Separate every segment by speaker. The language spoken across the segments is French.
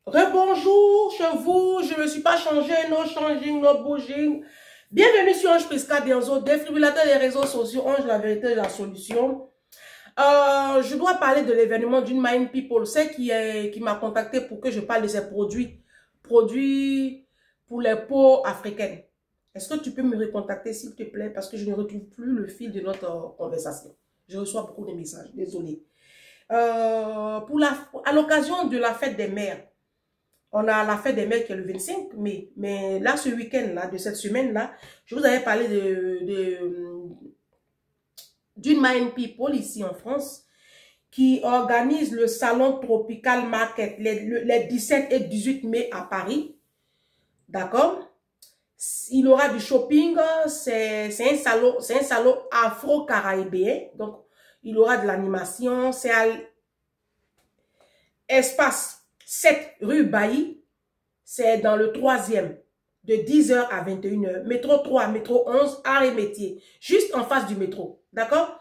Speaker 1: Rebonjour chez vous, je ne me suis pas changé, no changing, no bouging. Bienvenue sur Ange Prisca Denzo, défibrillateur des réseaux sociaux, Ange la vérité, la solution. Je dois parler de l'événement d'une Mind People, c'est qui m'a contacté pour que je parle de ses produits pour les peaux africaines. Est-ce que tu peux me recontacter s'il te plaît, parce que je ne retrouve plus le fil de notre conversation. Je reçois beaucoup de messages, désolé. À l'occasion de la fête des mères, on a la fête des mères qui est le 25 mai. Mais là, ce week-end-là, de cette semaine-là, je vous avais parlé d'une Mind People ici en France qui organise le salon Tropical Market les 17 et 18 mai à Paris. D'accord? Il y aura du shopping. C'est un salon afro-caribéen. Donc, il y aura de l'animation. C'est à Espace 7 rue Bailly, c'est dans le 3e, de 10h à 21h. Métro 3, métro 11, arts et métiers, juste en face du métro, d'accord?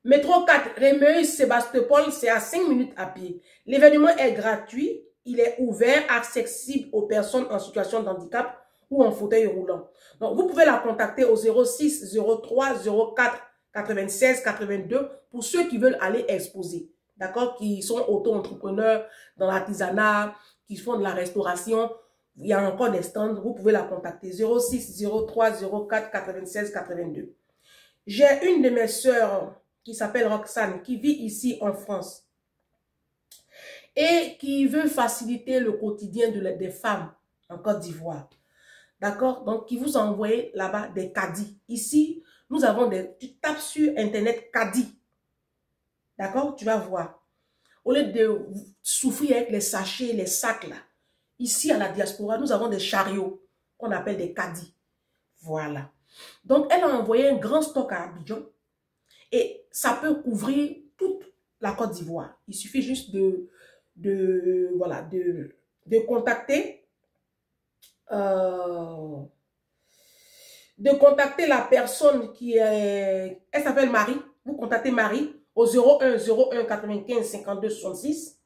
Speaker 1: Métro 4, Rémeuse-Sébastopol, c'est à 5 minutes à pied. L'événement est gratuit, il est ouvert, accessible aux personnes en situation de handicap ou en fauteuil roulant. Donc, vous pouvez la contacter au 06 03 04 96 82 pour ceux qui veulent aller exposer. D'accord, qui sont auto-entrepreneurs dans l'artisanat, qui font de la restauration. Il y a encore des stands, vous pouvez la contacter. 06 03 04 96 82. J'ai une de mes sœurs qui s'appelle Roxane, qui vit ici en France et qui veut faciliter le quotidien des femmes en Côte d'Ivoire. D'accord, donc qui vous a envoyé là-bas des caddies. Ici, nous avons tu tapes sur Internet caddies. D'accord? Tu vas voir. Au lieu de souffrir avec les sachets, les sacs là, ici à la diaspora, nous avons des chariots qu'on appelle des caddies. Voilà. Donc, elle a envoyé un grand stock à Abidjan et ça peut couvrir toute la Côte d'Ivoire. Il suffit juste de contacter la personne qui est... Elle s'appelle Marie. Vous contactez Marie au 01 01 95 52 66.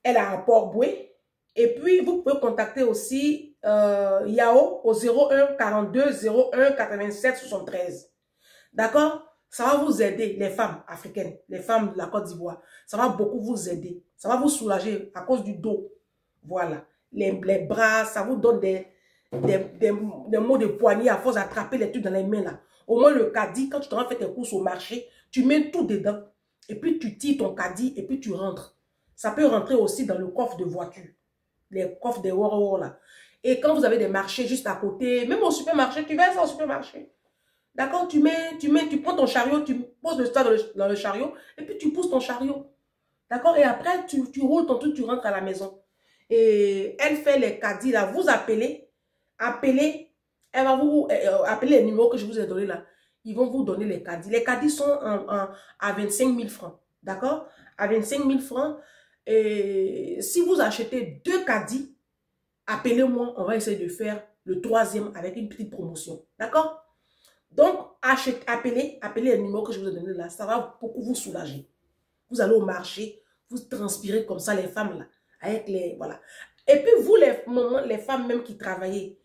Speaker 1: Elle a un Port-Boué. Et puis, vous pouvez contacter aussi Yao au 01 42 01 87 73. D'accord? Ça va vous aider, les femmes africaines, les femmes de la Côte d'Ivoire. Ça va beaucoup vous aider. Ça va vous soulager à cause du dos. Voilà. Les bras, ça vous donne des maux de poignet à force d'attraper les trucs dans les mains là. Au moins le caddie, quand tu t'en vas faire tes courses au marché, tu mets tout dedans. Et puis tu tires ton caddie et puis tu rentres. Ça peut rentrer aussi dans le coffre de voiture. Les coffres des Woro là. Et quand vous avez des marchés juste à côté, même au supermarché, tu vas au supermarché. D'accord, tu prends ton chariot, tu poses le stock dans le chariot et puis tu pousses ton chariot. D'accord, et après tu roules ton truc, tu rentres à la maison. Et elle fait les caddies là, vous appelez, elle va vous appeler les numéros que je vous ai donnés là. Ils vont vous donner les caddies. Les caddies sont à 25 000 francs. D'accord? À 25 000 francs. Et si vous achetez 2 caddies, appelez-moi, on va essayer de faire le 3e avec une petite promotion. D'accord? Donc, appelez les numéros que je vous ai donnés là. Ça va beaucoup vous soulager. Vous allez au marché, vous transpirez comme ça les femmes là. Avec les, voilà. Et puis vous, les femmes même qui travaillez,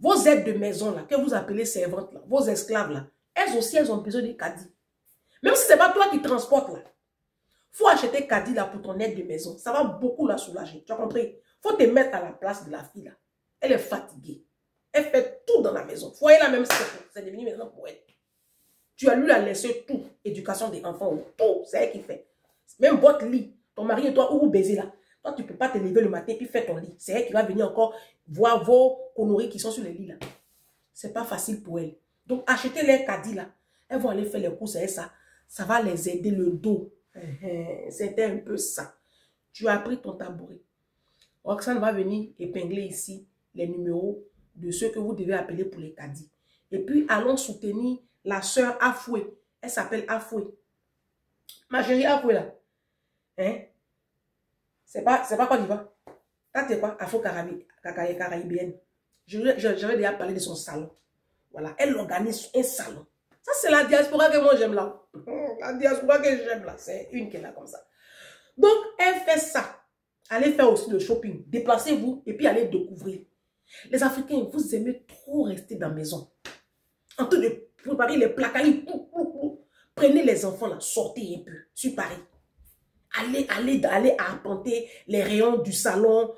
Speaker 1: vos aides de maison là, que vous appelez servantes là, vos esclaves là, elles aussi, elles ont besoin de caddies. Même si ce n'est pas toi qui transportes là. Il faut acheter caddie là pour ton aide de maison. Ça va beaucoup la soulager. Tu as compris? Il faut te mettre à la place de la fille là. Elle est fatiguée. Elle fait tout dans la maison. Foyer là même, c'est devenu maintenant pour elle. Tu as lui la laisser tout. Éducation des enfants, tout. C'est elle qui fait. Même votre lit. Ton mari et toi, où vous baisez là. Toi, tu ne peux pas te lever le matin et puis faire ton lit. C'est elle qui va venir encore voir vos conneries qui sont sur le lit là. Ce n'est pas facile pour elle. Donc, achetez les caddies là. Elles vont aller faire les courses et ça va les aider le dos. C'était un peu ça. Tu as pris ton tabouret. Roxane va venir épingler ici les numéros de ceux que vous devez appeler pour les caddies. Et puis, allons soutenir la sœur Afoué. Elle s'appelle Afoué. Ma chérie Afoué là. Hein? C'est pas Côte d'Ivoire. Ça, c'est quoi? Afro-caribéenne. J'avais déjà parlé de son salon. Voilà. Elle organise un salon. Ça, c'est la diaspora que moi j'aime là. La diaspora que j'aime là. C'est une qui est là comme ça. Donc, elle fait ça. Allez faire aussi le shopping. Déplacez-vous et puis allez découvrir. Les Africains, vous aimez trop rester dans la maison. En train de préparer les placards. Prenez les enfants là, sortez un peu sur Paris. Allez arpenter les rayons du salon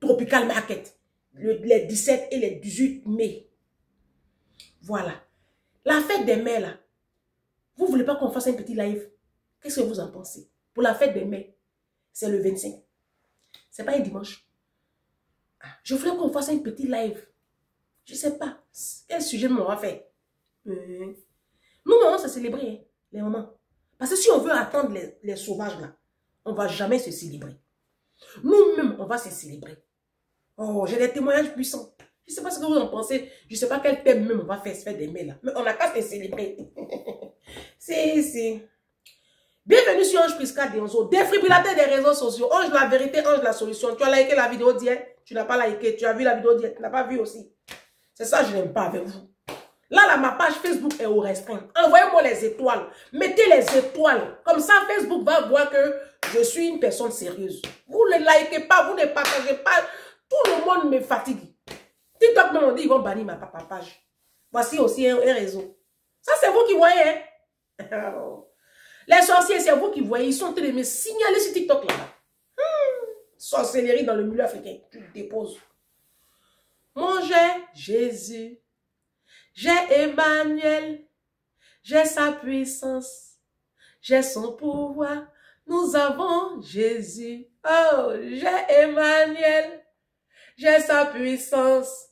Speaker 1: Tropical Market. Les 17 et les 18 mai. Voilà. La fête des mères là. Vous ne voulez pas qu'on fasse un petit live? Qu'est-ce que vous en pensez? Pour la fête des mères, c'est le 25. C'est pas un dimanche. Je voulais qu'on fasse un petit live. Je ne sais pas. Quel sujet on va faire? Nous, on va se célébrer, hein, les mamans. Parce que si on veut attendre les sauvages là, on ne va jamais se célébrer. Nous-mêmes, on va se célébrer. Oh, j'ai des témoignages puissants. Je ne sais pas ce que vous en pensez. Je ne sais pas quel thème même on va faire des mails là. Mais on n'a qu'à se célébrer. C'est. Bienvenue sur Ange Prisca Dionzo, défibrillateur des réseaux sociaux. Ange la vérité, Ange la solution. Tu as liké la vidéo d'hier, tu n'as pas liké. Tu as vu la vidéo d'hier, tu n'as pas vu aussi. C'est ça que je n'aime pas avec vous. Là, ma page Facebook est au restreint. Envoyez-moi les étoiles. Mettez les étoiles. Comme ça, Facebook va voir que je suis une personne sérieuse. Vous ne likez pas, vous ne partagez pas. Tout le monde me fatigue. TikTok me dit, ils vont bannir ma page. Voici aussi un réseau. Ça, c'est vous qui voyez. Hein? Les sorciers, c'est vous qui voyez. Ils sont en train de me signaler sur TikTok là. Sorcellerie dans le milieu africain. Tu le déposes. Moi, j'ai Jésus. J'ai Emmanuel. J'ai sa puissance. J'ai son pouvoir. Nous avons Jésus. Oh, j'ai Emmanuel. J'ai sa puissance.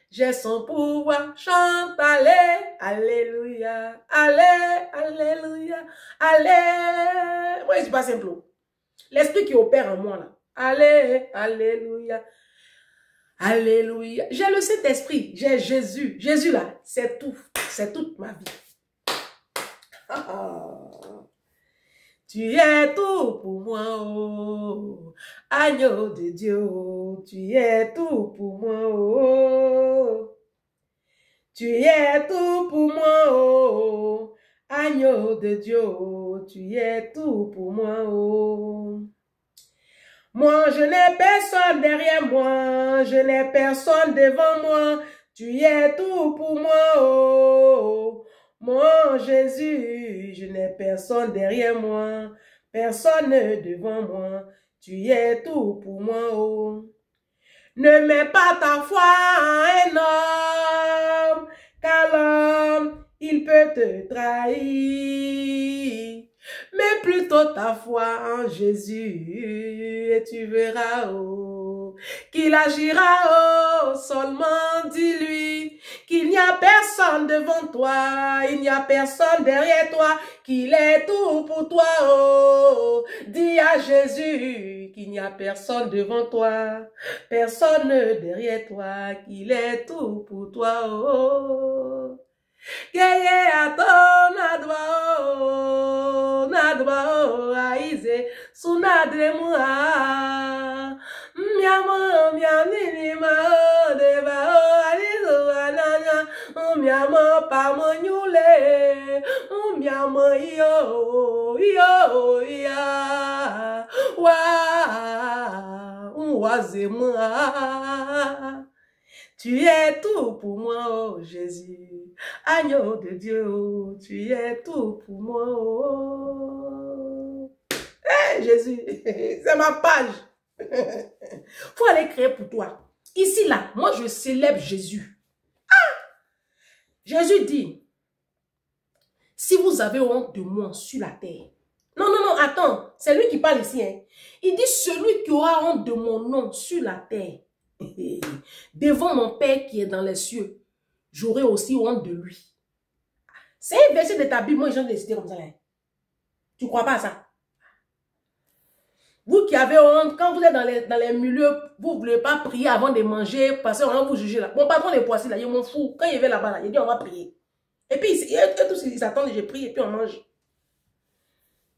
Speaker 1: J'ai son pouvoir. Chante, allez, alléluia. Allez, alléluia. Allez. Moi, je dis pas simple. L'esprit qui opère en moi, là. Allez, alléluia. Alléluia. J'ai le Saint-Esprit. J'ai Jésus. Jésus, là, c'est tout. C'est toute ma vie. Tu es tout pour moi, oh, agneau de Dieu, tu es tout pour moi, oh, tu es tout pour moi, oh, agneau de Dieu, tu es tout pour moi, oh. Moi, je n'ai personne derrière moi, je n'ai personne devant moi, tu es tout pour moi, oh. Moi, Jésus, je n'ai personne derrière moi, personne devant moi, tu es tout pour moi, oh. Ne mets pas ta foi en un homme, car l'homme, il peut te trahir. Mais plutôt ta foi en Jésus, et tu verras, oh, qu'il agira, oh, seulement dis-lui qu'il n'y a personne devant toi, il n'y a personne derrière toi, qu'il est tout pour toi, oh. Dis à Jésus qu'il n'y a personne devant toi, personne derrière toi, qu'il est tout pour toi, oh. Keye ato nadwa o aize sunadre mua miamo mianini ma deva o alizo ananya miamo pamonyule miamo yo ya wa wazemua. Tu es tout pour moi, oh Jésus, agneau de Dieu, oh, tu es tout pour moi, oh. Hey, Jésus, c'est ma page. Faut aller créer pour toi. Ici, là, moi, je célèbre Jésus. Ah! Jésus dit, si vous avez honte de moi sur la terre, non, attends, c'est lui qui parle ici, hein. Il dit, celui qui aura honte de mon nom sur la terre, devant mon Père qui est dans les cieux, j'aurai aussi honte de lui. C'est un verset de ta Bible, moi je viens de citer comme ça. Là. Tu ne crois pas à ça? Vous qui avez honte, quand vous êtes dans les milieux, vous ne voulez pas prier avant de manger, parce qu'on va vous juger là. Mon patron des poissons là, il m'en fout. Quand il va là-bas, là, il dit on va prier. Et puis, ils attendent, je prie et puis on mange.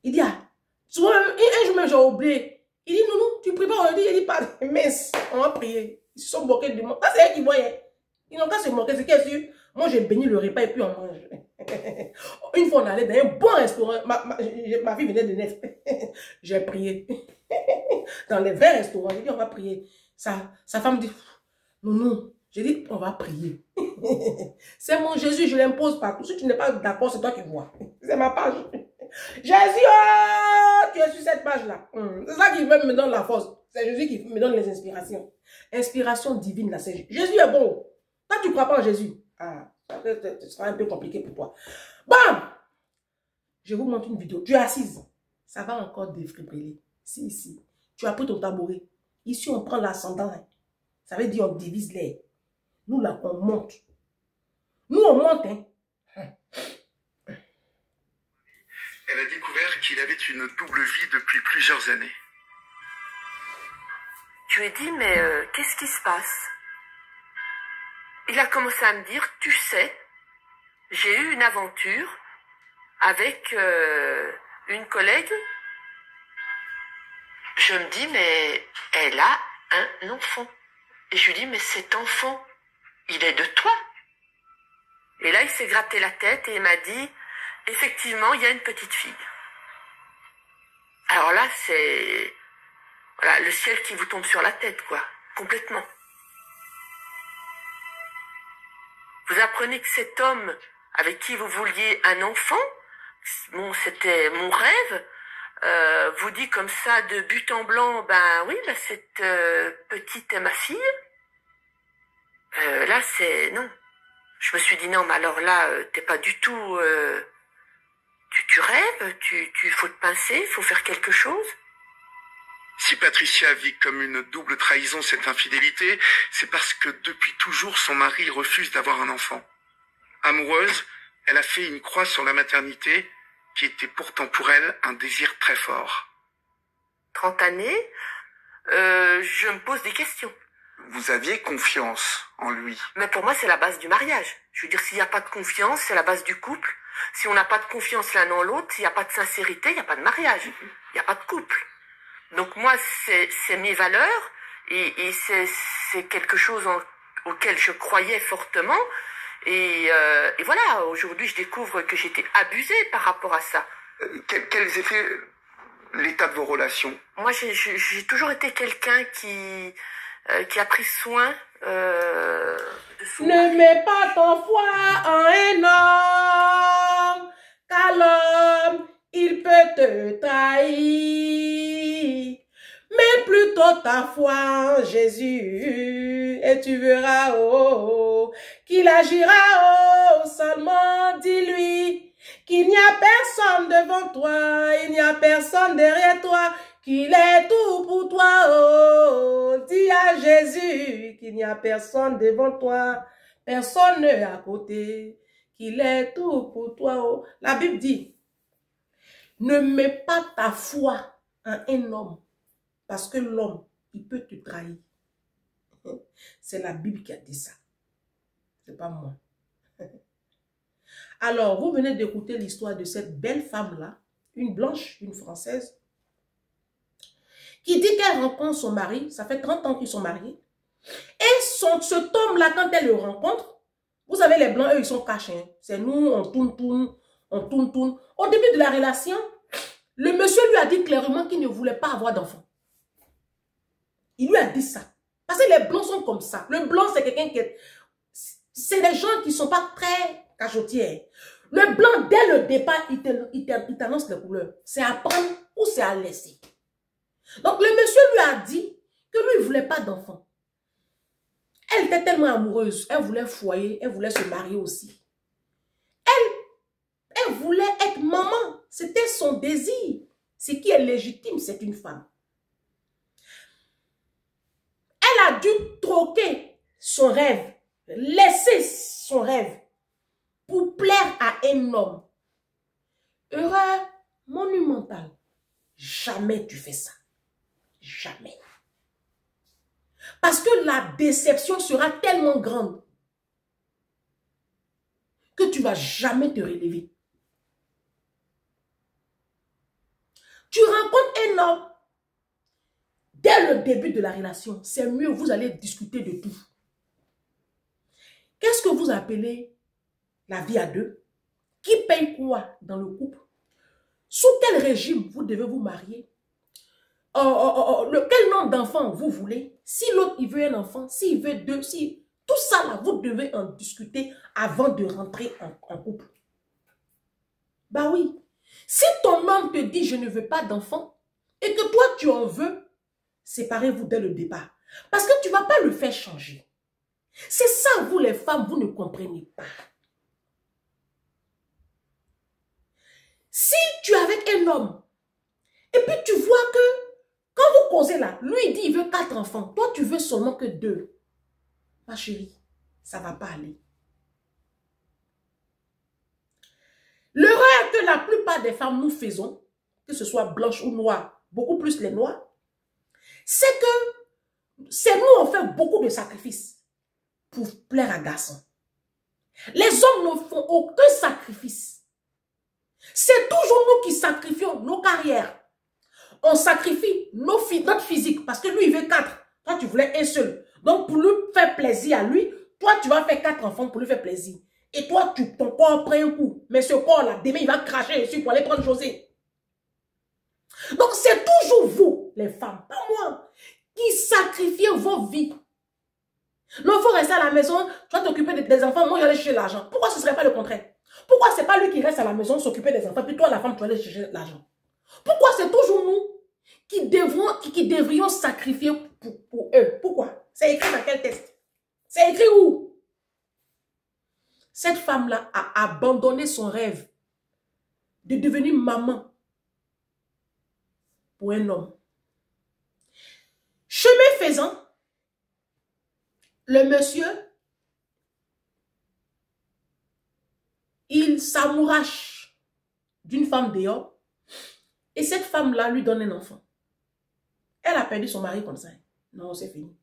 Speaker 1: Il dit, ah, souvent, un jour même j'ai oublié. Il dit, non, tu pries pas aujourd'hui. Il dit, pas, mince, on va prier. Ils se sont moqués de moi. Ça, c'est eux qui voyaient. Ils n'ont qu'à se moquer. C'est qu'est-ce que moi, j'ai béni le repas et puis on mange. Une fois, on allait dans un bon restaurant. Ma fille venait de naître. J'ai prié. Dans les vrais restaurants, j'ai dit, on va prier. Sa femme dit, non, non. J'ai dit, on va prier. C'est mon Jésus, je l'impose partout. Si tu n'es pas d'accord, c'est toi qui vois. C'est ma page. Jésus, oh, tu es sur cette page-là. C'est ça qui me donne la force. C'est Jésus qui me donne les inspirations. Inspiration divine, là, c'est Jésus est bon. Toi, tu ne crois pas en Jésus. Ah, ce sera un peu compliqué pour toi. Bon, je vous montre une vidéo. Tu es assise. Ça va encore défibriller. Si, ici. Tu as pris ton tabouret. Ici, on prend l'ascendant. Ça veut dire on divise l'air. Nous, là, on monte. Nous, on monte. Hein.
Speaker 2: Elle a découvert qu'il avait une double vie depuis plusieurs années.
Speaker 3: Je lui ai dit, mais qu'est-ce qui se passe? Il a commencé à me dire, tu sais, j'ai eu une aventure avec une collègue. Je me dis, mais elle a un enfant. Et je lui dis, mais cet enfant, il est de toi. Et là, il s'est gratté la tête et il m'a dit, effectivement, il y a une petite fille. Alors là, c'est... Voilà, le ciel qui vous tombe sur la tête, quoi. Complètement. Vous apprenez que cet homme avec qui vous vouliez un enfant, bon, c'était mon rêve, vous dit comme ça de but en blanc, ben oui, ben cette petite est ma fille. Là, c'est... Non. Je me suis dit, non, mais alors là, t'es pas du tout... Tu rêves, faut te pincer, il faut faire quelque chose.
Speaker 2: Si Patricia vit comme une double trahison cette infidélité, c'est parce que depuis toujours son mari refuse d'avoir un enfant. Amoureuse, elle a fait une croix sur la maternité, qui était pourtant pour elle un désir très fort.
Speaker 3: 30 années, je me pose des questions.
Speaker 2: Vous aviez confiance en lui.
Speaker 3: Mais pour moi, c'est la base du mariage. Je veux dire, s'il n'y a pas de confiance, c'est la base du couple. Si on n'a pas de confiance l'un dans l'autre, s'il n'y a pas de sincérité, il n'y a pas de mariage. Il n'y a pas de couple. Donc moi, c'est mes valeurs et c'est quelque chose auquel je croyais fortement. Et voilà, aujourd'hui, je découvre que j'étais abusée par rapport à ça.
Speaker 2: Quels étaient l'état de vos relations?
Speaker 3: Moi, j'ai toujours été quelqu'un qui a pris soin de son mari.
Speaker 1: Ne mets pas ton foi en un homme, car l'homme, il peut te trahir. Mets plutôt ta foi en Jésus, et tu verras, oh, qu'il agira, oh, seulement dis-lui qu'il n'y a personne devant toi, il n'y a personne derrière toi, qu'il est tout pour toi, oh, dis à Jésus qu'il n'y a personne devant toi, personne n'est à côté, qu'il est tout pour toi, oh. La Bible dit, ne mets pas ta foi en un homme, parce que l'homme, il peut te trahir. C'est la Bible qui a dit ça. C'est pas moi. Alors, vous venez d'écouter l'histoire de cette belle femme-là, une blanche, une française, qui dit qu'elle rencontre son mari, ça fait 30 ans qu'ils sont mariés, et cet homme-là, quand elle le rencontre, vous savez, les blancs, eux, ils sont cachés. C'est nous, on tourne. Au début de la relation, le monsieur lui a dit clairement qu'il ne voulait pas avoir d'enfant. Il lui a dit ça. Parce que les blancs sont comme ça. Le blanc, c'est quelqu'un qui est... C'est des gens qui ne sont pas très cachotiers. Le blanc, dès le départ, il t'annonce les couleurs. C'est à prendre ou c'est à laisser. Donc, le monsieur lui a dit que lui, il ne voulait pas d'enfant. Elle était tellement amoureuse. Elle voulait foyer. Elle voulait se marier aussi. Elle voulait être maman. C'était son désir. Ce qui est légitime, c'est une femme. Elle a dû troquer son rêve, laisser son rêve pour plaire à un homme. Erreur monumentale. Jamais tu fais ça. Jamais. Parce que la déception sera tellement grande que tu ne vas jamais te relever. Tu rencontres un homme. Dès le début de la relation, c'est mieux, vous allez discuter de tout. Qu'est-ce que vous appelez la vie à deux? Qui paye quoi dans le couple? Sous quel régime vous devez vous marier? quel nombre d'enfants vous voulez. Si l'autre, il veut un enfant, s'il veut deux, si tout ça, là, vous devez en discuter avant de rentrer en couple. Bah oui. Si ton homme te dit, je ne veux pas d'enfant, et que toi, tu en veux, séparez-vous dès le départ. Parce que tu ne vas pas le faire changer. C'est ça, vous les femmes, vous ne comprenez pas. Si tu es avec un homme, et puis tu vois que, quand vous causez là, lui il dit il veut 4 enfants, toi tu veux seulement que 2. Ma chérie, ça ne va pas aller. L'erreur que la plupart des femmes nous faisons, que ce soit blanche ou noire, beaucoup plus les noirs, c'est que c'est nous on fait beaucoup de sacrifices pour plaire à garçon. Les hommes ne font aucun sacrifice. C'est toujours nous qui sacrifions nos carrières. On sacrifie notre physique parce que lui il veut 4. Toi tu voulais un seul. Donc pour lui faire plaisir à lui, toi tu vas faire 4 enfants pour lui faire plaisir. Et toi ton corps prend un coup. Mais ce corps là, demain il va cracher dessus pour aller prendre José. Donc c'est toujours vous les femmes, pas moi, qui sacrifiez vos vies. Non, il faut rester à la maison, tu vas t'occuper des enfants, moi j'allais chercher l'argent. Pourquoi ce ne serait pas le contraire? Pourquoi c'est pas lui qui reste à la maison s'occuper des enfants, puis toi la femme tu vas aller chercher l'argent? Pourquoi c'est toujours nous qui devrions sacrifier pour eux? Pourquoi? C'est écrit dans quel texte? C'est écrit où? Cette femme-là a abandonné son rêve de devenir maman pour un homme. Chemin faisant, le monsieur, il s'amourache d'une femme dehors et cette femme-là lui donne un enfant. Elle a perdu son mari comme ça. Non, c'est fini.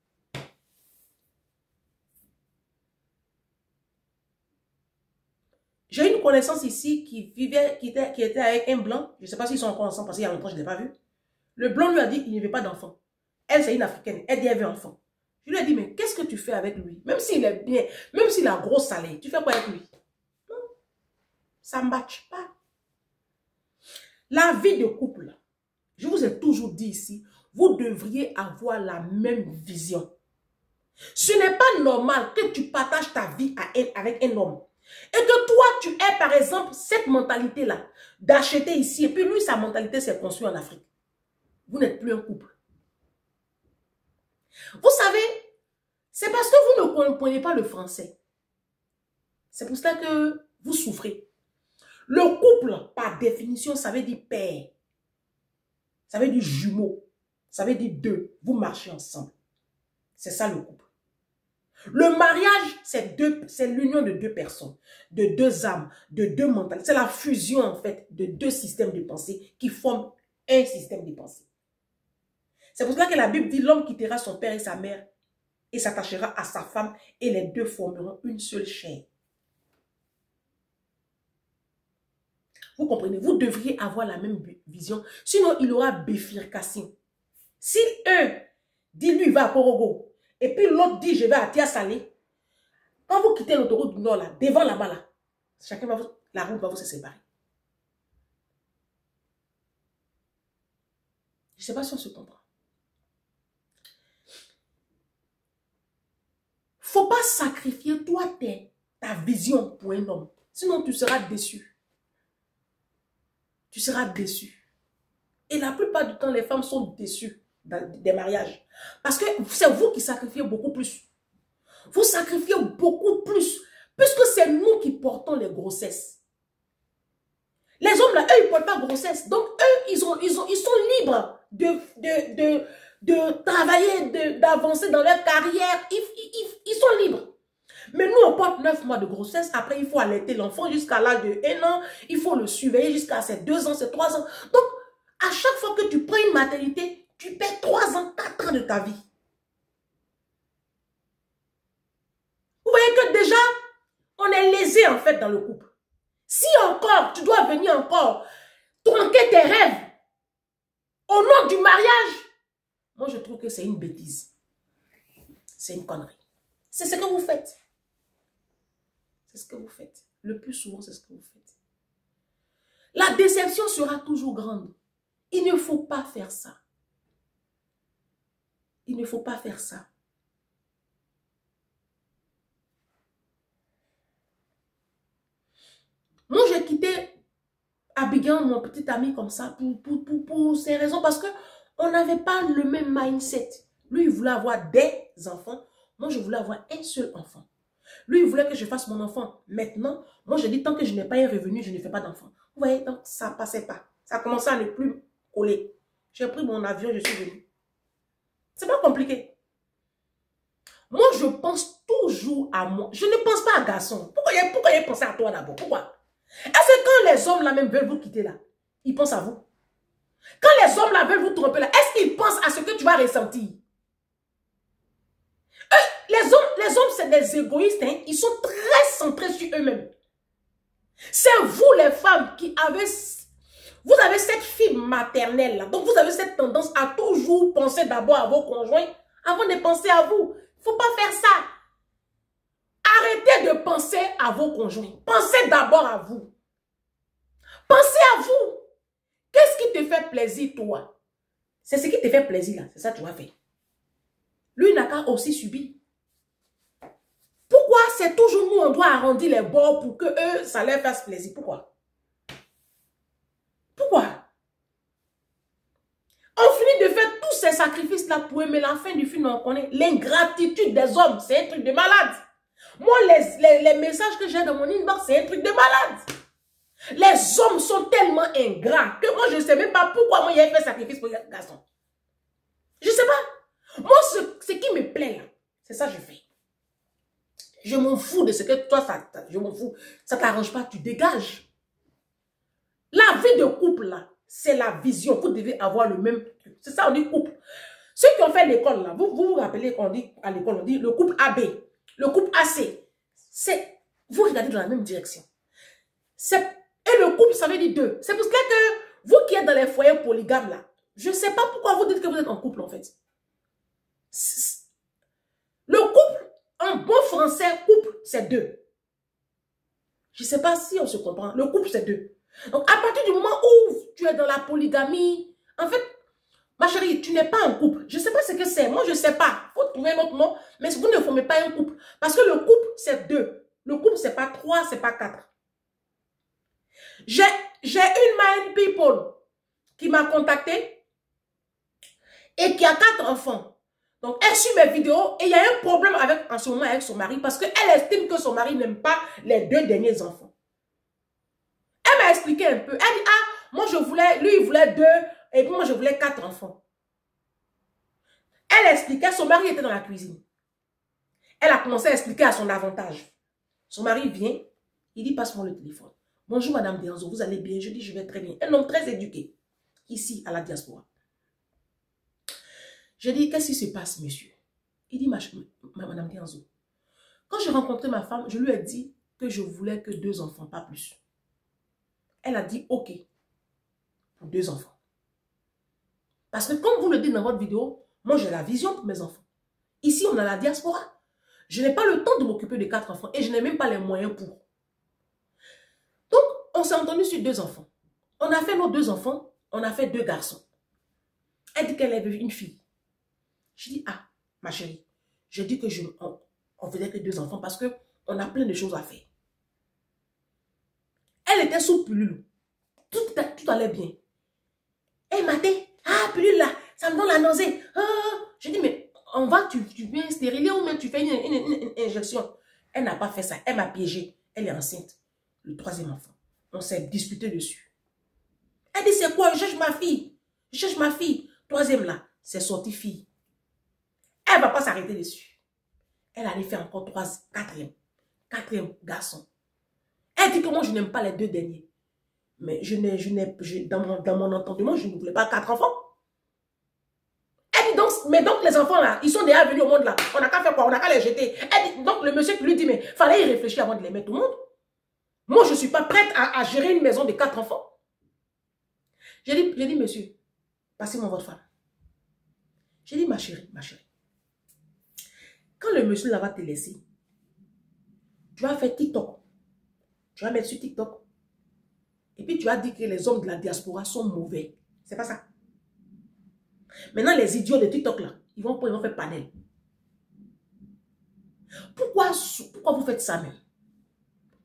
Speaker 1: J'ai une connaissance ici qui était avec un blanc. Je ne sais pas s'ils sont encore ensemble parce qu'il y a longtemps, je ne l'ai pas vu. Le blanc lui a dit qu'il ne veut pas d'enfant. Elle, c'est une africaine. Elle dit qu'elle veut un enfant. Je lui ai dit, mais qu'est-ce que tu fais avec lui? Même s'il est bien, même s'il a gros salaire, tu fais quoi avec lui? Non, ça ne matche pas. La vie de couple, je vous ai toujours dit ici, vous devriez avoir la même vision. Ce n'est pas normal que tu partages ta vie avec un homme. Et que toi, tu aies par exemple cette mentalité-là d'acheter ici. Et puis lui, sa mentalité s'est construite en Afrique. Vous n'êtes plus un couple. Vous savez, c'est parce que vous ne comprenez pas le français. C'est pour ça que vous souffrez. Le couple, par définition, ça veut dire père. Ça veut dire jumeau. Ça veut dire deux. Vous marchez ensemble. C'est ça le couple. Le mariage, c'est l'union de deux personnes, de deux âmes, de deux mentalités. C'est la fusion, en fait, de deux systèmes de pensée qui forment un système de pensée. C'est pour cela que la Bible dit l'homme quittera son père et sa mère et s'attachera à sa femme et les deux formeront une seule chair. Vous comprenez? Vous devriez avoir la même vision. Sinon, il aura bifurcation. Si un dit lui, il va à Korogo, et puis l'autre dit, je vais à Tia-Salé. Quand vous quittez l'autoroute du Nord, là, devant là-bas, là, chacun va la route va vous se séparer. Je ne sais pas si on se comprend. Il ne faut pas sacrifier toi, ta vision pour un homme. Sinon, tu seras déçu. Tu seras déçu. Et la plupart du temps, les femmes sont déçues des mariages. Parce que c'est vous qui sacrifiez beaucoup plus. Vous sacrifiez beaucoup plus. Puisque c'est nous qui portons les grossesses. Les hommes là, eux, ils ne portent pas grossesse. Donc, eux, ils sont libres de travailler, d'avancer dans leur carrière. Ils sont libres. Mais nous, on porte 9 mois de grossesse. Après, il faut allaiter l'enfant jusqu'à l'âge de 1 an. Il faut le surveiller jusqu'à ses 2 ans, ses 3 ans. Donc, à chaque fois que tu prends une maternité, tu perds 3 ans, 4 ans de ta vie. Vous voyez que déjà, on est lésé en fait dans le couple. Si encore, tu dois venir encore tronquer tes rêves au nom du mariage, moi je trouve que c'est une bêtise. C'est une connerie. C'est ce que vous faites. C'est ce que vous faites. Le plus souvent, c'est ce que vous faites. La déception sera toujours grande. Il ne faut pas faire ça. Il ne faut pas faire ça. Moi, j'ai quitté Abidjan, mon petit ami, comme ça, pour ces raisons, parce qu'on n'avait pas le même mindset. Lui, il voulait avoir des enfants. Moi, je voulais avoir un seul enfant. Lui, il voulait que je fasse mon enfant maintenant. Moi, je dis, tant que je n'ai pas un revenu, je ne fais pas d'enfant. Vous voyez, donc ça ne passait pas. Ça a commencé à ne plus coller. J'ai pris mon avion, je suis venue. C'est pas compliqué. Moi, je pense toujours à moi. Je ne pense pas à garçon. Pourquoi il pensé à toi d'abord? Pourquoi? Est-ce que quand les hommes là même veulent vous quitter là, ils pensent à vous? Quand les hommes là veulent vous tromper là, est-ce qu'ils pensent à ce que tu vas ressentir? Les hommes, c'est des égoïstes, hein? Ils sont très centrés sur eux-mêmes. C'est vous les femmes qui avez... Vous avez cette fibre maternelle là. Donc vous avez cette tendance à toujours penser d'abord à vos conjoints avant de penser à vous. Il ne faut pas faire ça. Arrêtez de penser à vos conjoints. Pensez d'abord à vous. Pensez à vous. Qu'est-ce qui te fait plaisir, toi? C'est ce qui te fait plaisir, là. C'est ça que tu vas faire. Lui n'a qu'à aussi subir. Pourquoi c'est toujours nous, on doit arrondir les bords pour que eux, ça leur fasse plaisir? Pourquoi? Pourquoi? On finit de faire tous ces sacrifices-là pour eux, mais la fin du film, on connaît. L'ingratitude des hommes, c'est un truc de malade. Moi, les messages que j'ai dans mon inbox, c'est un truc de malade. Les hommes sont tellement ingrats que moi, je ne sais même pas pourquoi moi, j'ai fait sacrifice pour les garçons. Je ne sais pas. Moi, ce qui me plaît là, c'est ça que je fais. Je m'en fous de ce que toi, je m'en fous. Ça ne t'arrange pas, tu dégages. La vie de couple là, c'est la vision. Vous devez avoir le même truc. C'est ça, on dit couple. Ceux qui ont fait l'école là, vous vous rappelez qu'on dit à l'école, on dit le couple AB, le couple AC. Vous regardez dans la même direction. Et le couple, ça veut dire deux. C'est pour ça que vous qui êtes dans les foyers polygames là, je ne sais pas pourquoi vous dites que vous êtes en couple en fait. Le couple, en bon français, couple, c'est deux. Je ne sais pas si on se comprend. Le couple, c'est deux. Donc, à partir du moment où tu es dans la polygamie, en fait, ma chérie, tu n'es pas en couple. Je ne sais pas ce que c'est. Moi, je ne sais pas. Il faut trouver un autre nom. Mais vous ne formez pas un couple. Parce que le couple, c'est deux. Le couple, ce n'est pas trois, ce n'est pas quatre. J'ai une mind people qui m'a contacté et qui a 4 enfants. Donc, elle suit mes vidéos et il y a un problème en ce moment avec son mari parce qu'elle estime que son mari n'aime pas les 2 derniers enfants. Elle m'a expliqué un peu. Elle dit, ah, moi je voulais, lui il voulait 2 et puis moi je voulais 4 enfants. Elle expliquait, son mari était dans la cuisine. Elle a commencé à expliquer à son avantage. Son mari vient, il dit, passe-moi le téléphone. Bonjour Madame Dianzo, vous allez bien? Je dis, je vais très bien. Un homme très éduqué, ici à la diaspora. Je dis, qu'est-ce qui se passe, monsieur? Il dit, Madame Dianzo, quand j'ai rencontré ma femme, je lui ai dit que je voulais que 2 enfants, pas plus. Elle a dit, ok, pour 2 enfants. Parce que comme vous le dites dans votre vidéo, moi j'ai la vision pour mes enfants. Ici, on a la diaspora. Je n'ai pas le temps de m'occuper de 4 enfants et je n'ai même pas les moyens pour. Donc, on s'est entendu sur 2 enfants. On a fait nos 2 enfants, on a fait 2 garçons. Elle dit qu'elle avait une fille. Je dis, ah, ma chérie, je dis que on faisait que 2 enfants parce qu'on a plein de choses à faire. Elle était sous pilule. Tout allait bien. Elle m'a dit, ah, pilule là, ça me donne la nausée. Ah. Je dis, mais tu viens stériliser ou même tu fais une injection. Elle n'a pas fait ça. Elle m'a piégé. Elle est enceinte. Le 3e enfant. On s'est disputé dessus. Elle dit, c'est quoi? Je cherche ma fille. Je cherche ma fille. 3e là, c'est sorti fille. Elle ne va pas s'arrêter dessus. Elle allait faire encore 4e. 4e garçon. Elle dit que moi, je n'aime pas les 2 derniers. Mais dans mon entendement, je ne voulais pas 4 enfants. Elle dit donc, mais donc les enfants là, ils sont déjà venus au monde là. On n'a qu'à faire quoi? On n'a qu'à les jeter. Elle dit, donc le monsieur qui lui dit, mais fallait y réfléchir avant de les mettre au monde. Moi, je ne suis pas prête à gérer une maison de 4 enfants. J'ai dit, monsieur, passez-moi votre femme. J'ai dit, ma chérie. Quand le monsieur là va te laisser, tu vas faire TikTok. Tu vas mettre sur TikTok. Et puis tu vas dire que les hommes de la diaspora sont mauvais. C'est pas ça. Maintenant, les idiots de TikTok, là, ils vont faire panel. Pourquoi vous faites ça même?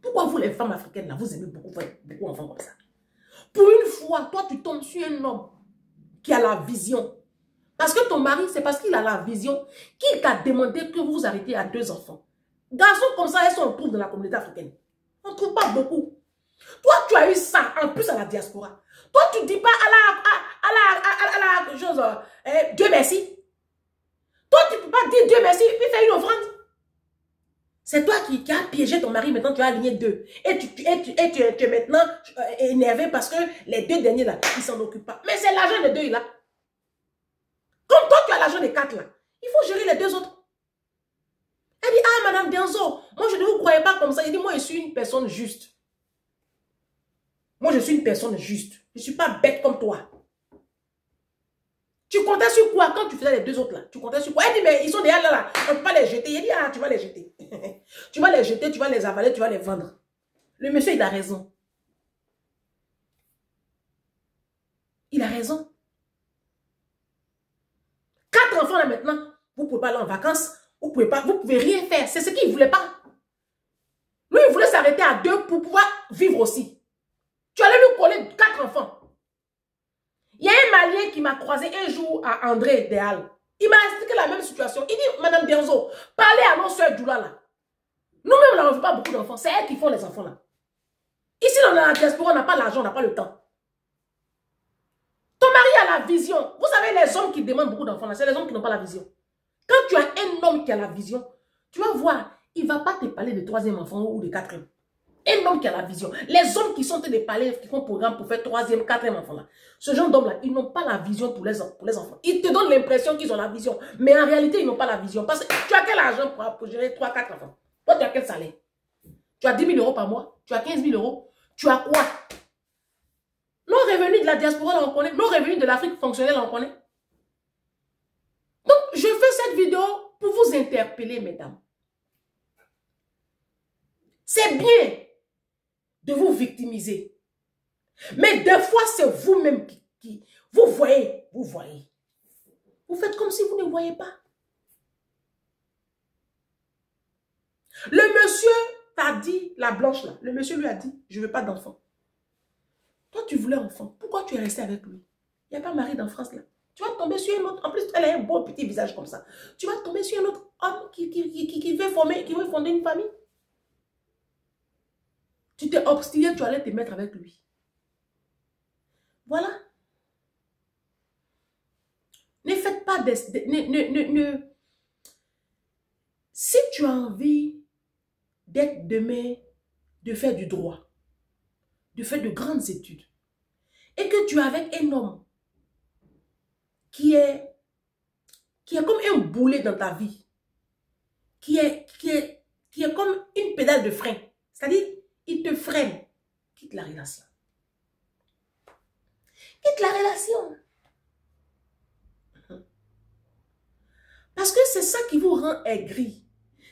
Speaker 1: Pourquoi vous, les femmes africaines, là, vous aimez beaucoup d'enfants comme ça? Pour une fois, toi, tu tombes sur un homme qui a la vision. Parce que ton mari, c'est parce qu'il a la vision qu'il t'a demandé que vous vous arrêtiez à 2 enfants. Garçons comme ça, elles sont en trouve dans la communauté africaine. On ne trouve pas beaucoup. Toi, tu as eu ça, en plus à la diaspora. Toi, tu ne dis pas à la chose, Dieu merci. Toi, tu ne peux pas dire Dieu merci et puis faire une offrande. C'est toi qui as piégé ton mari, maintenant tu as aligné 2. Et tu es maintenant énervé parce que les 2 derniers là, ils s'en occupent pas. Mais c'est l'argent de 2 là. Comme toi, tu as l'argent de 4 là. Il faut gérer les 2 autres. Elle dit, ah Madame Denzo, moi je ne vous croyais pas comme ça. Il dit, moi je suis une personne juste. Moi je suis une personne juste. Je ne suis pas bête comme toi. Tu comptais sur quoi quand tu faisais les 2 autres là? Tu comptais sur quoi? Elle dit, mais ils sont déjà là. On ne peut pas les jeter. Il dit, ah, tu vas les jeter. Tu vas les jeter, tu vas les avaler, tu vas les vendre. Le monsieur, il a raison. Il a raison. 4 enfants là maintenant, vous ne pouvez pas aller en vacances. Vous pouvez rien faire. C'est ce qu'il ne voulait pas. Lui, il voulait s'arrêter à 2 pour pouvoir vivre aussi. Tu allais lui coller 4 enfants. Il y a un Malien qui m'a croisé un jour à André Déal. Il m'a expliqué la même situation. Il dit, Madame Denzo, parlez à nos soeurs Djoula là. Nous-mêmes, on ne veut pas beaucoup d'enfants. C'est elles qui font les enfants là. Ici, dans la diaspora, on n'a pas l'argent, on n'a pas le temps. Ton mari a la vision. Vous savez, les hommes qui demandent beaucoup d'enfants là, c'est les hommes qui n'ont pas la vision. Quand tu as un homme qui a la vision, tu vas voir, il ne va pas te parler de 3e enfant ou de 4e. Un homme qui a la vision. Les hommes qui sont en train de parler, qui font programme pour faire 3e, 4e enfant là. Ce genre d'hommes là, ils n'ont pas la vision pour les enfants. Ils te donnent l'impression qu'ils ont la vision. Mais en réalité, ils n'ont pas la vision. Parce que tu as quel argent pour gérer 3, 4 enfants? Toi, tu as quel salaire? Tu as 10 000 euros par mois? Tu as 15 000 euros? Tu as quoi? Nos revenus de la diaspora, là, on connaît. Nos revenus de l'Afrique fonctionnelle, là, on connaît. Donc, je fais cette vidéo pour vous interpeller, mesdames. C'est bien de vous victimiser. Mais des fois, c'est vous-même qui... Vous voyez. Vous faites comme si vous ne voyez pas. Le monsieur t'a dit, la blanche là, le monsieur lui a dit, je ne veux pas d'enfant. Toi, tu voulais enfant. Pourquoi tu es resté avec lui? Il n'y a pas mari dans France là. Tu vas tomber sur un autre. En plus, elle a un beau petit visage comme ça. Tu vas tomber sur un autre homme qui veut fonder une famille. Tu t'es obstiné, tu allais te mettre avec lui. Voilà. Ne faites pas des... Si tu as envie d'être demain, de faire du droit, de faire de grandes études, et que tu es avec un homme qui est comme un boulet dans ta vie, qui est comme une pédale de frein, c'est-à-dire, il te freine, quitte la relation. Quitte la relation. Parce que c'est ça qui vous rend aigri.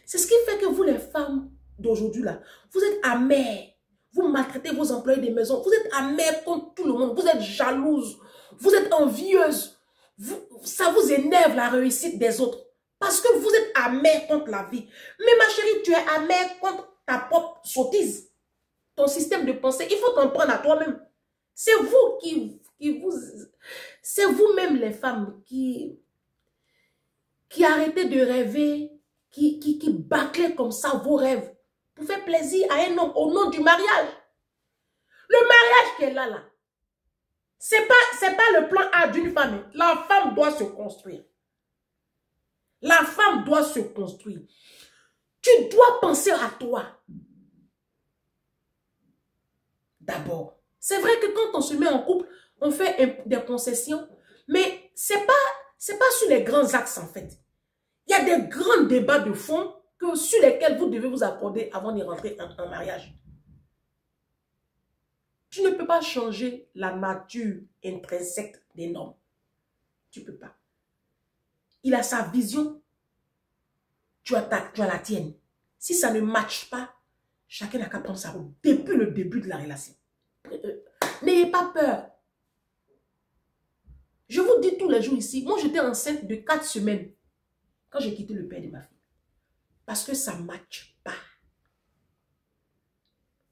Speaker 1: C'est ce qui fait que vous, les femmes d'aujourd'hui, là, vous êtes amères. Vous maltraitez vos employés de maison. Vous êtes amères contre tout le monde. Vous êtes jalouses. Vous êtes envieuses. Ça vous énerve la réussite des autres. Parce que vous êtes amères contre la vie. Mais ma chérie, tu es amère contre ta propre sottise. Ton système de pensée, il faut t'en prendre à toi-même. C'est vous c'est vous-même les femmes qui arrêtez de rêver, qui bâclez comme ça vos rêves pour faire plaisir à un homme au nom du mariage. Le mariage qui est là, c'est pas le plan A d'une femme. La femme doit se construire. La femme doit se construire. Tu dois penser à toi. D'abord. C'est vrai que quand on se met en couple, on fait des concessions, mais c'est pas sur les grands axes en fait. Il y a des grands débats de fond sur lesquels vous devez vous accorder avant de rentrer en mariage. Tu ne peux pas changer la nature intrinsèque d'un homme. Tu ne peux pas. Il a sa vision, tu as la tienne. Si ça ne matche pas, chacun n'a qu'à prendre sa route depuis le début de la relation. N'ayez pas peur. Je vous dis tous les jours ici, moi j'étais enceinte de 4 semaines quand j'ai quitté le père de ma fille. Parce que ça ne matche pas.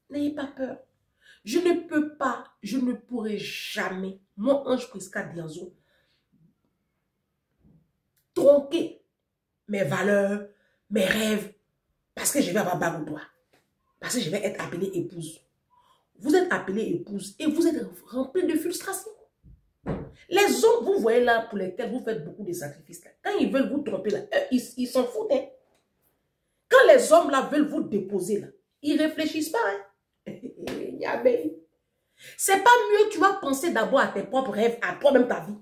Speaker 1: N'ayez pas peur. Je ne peux pas, je ne pourrai jamais, mon ange Prisca Dianzo, tronquer mes valeurs, mes rêves, parce que je vais avoir bague au doigt. Parce que je vais être appelée épouse. Vous êtes appelée épouse et vous êtes rempli de frustration. Les hommes, vous voyez là, pour lesquels vous faites beaucoup de sacrifices, là, quand ils veulent vous tromper, là, ils s'en foutent. Hein. Quand les hommes là veulent vous déposer, là, ils ne réfléchissent pas. Hein. C'est pas mieux, tu vas penser d'abord à tes propres rêves, à toi-même ta vie.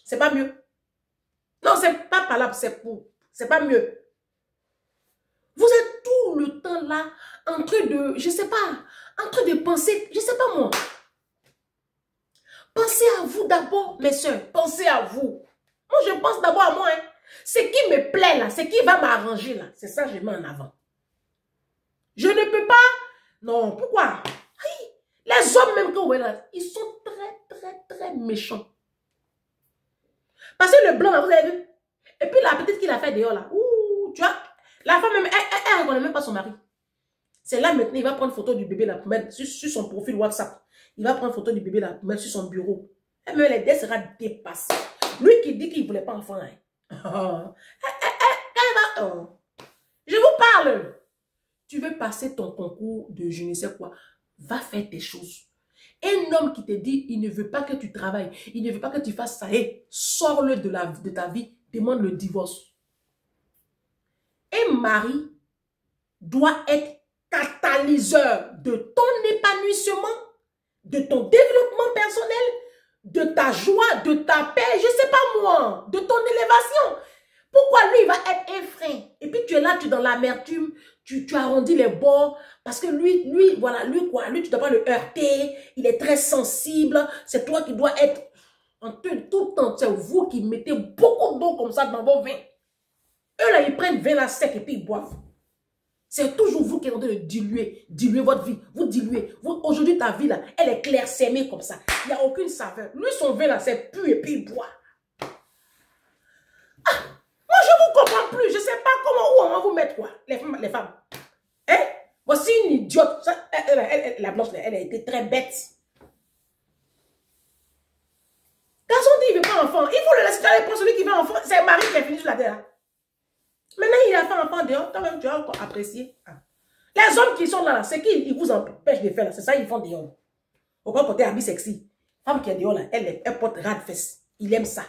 Speaker 1: C'est pas mieux. Non, c'est pas palable, c'est pas mieux. Vous êtes tout le temps là, en train de, je sais pas, en train de penser, je sais pas moi. Pensez à vous d'abord, mes soeurs, pensez à vous. Moi, je pense d'abord à moi. Hein. Ce qui me plaît là, ce qui va m'arranger là, c'est ça que je mets en avant. Je ne peux pas, non, pourquoi? Les hommes même quand vous voyez là, ils sont très méchants. Parce que le blanc là, vous avez vu? Et puis la petite qu'il a fait dehors là, ouh, tu vois, la femme même, elle ne reconnaît même pas son mari. C'est là maintenant, il va prendre photo du bébé là pour mettre sur son profil WhatsApp. Il va prendre photo du bébé là pour mettre sur son bureau. Et même les dés sera dépassé. Lui qui dit qu'il ne voulait pas enfant. Hein. Je vous parle. Tu veux passer ton concours de je ne sais quoi. Va faire tes choses. Un homme qui te dit, il ne veut pas que tu travailles. Il ne veut pas que tu fasses ça. Et sors-le de ta vie. Demande le divorce. Un mari doit être catalyseur de ton épanouissement, de ton développement personnel, de ta joie, de ta paix, je ne sais pas moi, de ton élévation. Pourquoi lui, il va être un frein? Et puis tu es là, tu es dans l'amertume, tu arrondis les bords, parce que lui, voilà, lui, tu ne dois pas le heurter, il est très sensible, c'est toi qui dois être, tout le temps, c'est vous qui mettez beaucoup d'eau comme ça dans vos vins. Eux là, ils prennent vin à sec et puis ils boivent. C'est toujours vous qui êtes en train de diluer votre vie. Vous diluez. Aujourd'hui, ta vie, là, elle est clairsemée comme ça. Il n'y a aucune saveur. Lui, son vin, là, c'est pu et puis il boit. Ah, moi, je ne vous comprends plus. Je ne sais pas où on va vous mettre quoi, les femmes. Hein? Voici une idiote. Ça, la blanche, elle a été très bête. Garçon dit, il ne veut pas enfant. Il faut le laisser aller pour celui qui veut enfant. C'est Marie qui est fini sur la terre. Maintenant, il a fait enfant dehors. Toi-même, tu vas encore apprécier. Ah. Les hommes qui sont là, c'est qui vous empêchent de faire. C'est ça, ils font dehors. Au point porter habit sexy. Femme qui est dehors, là, elle porte ras de fesses. Il aime ça.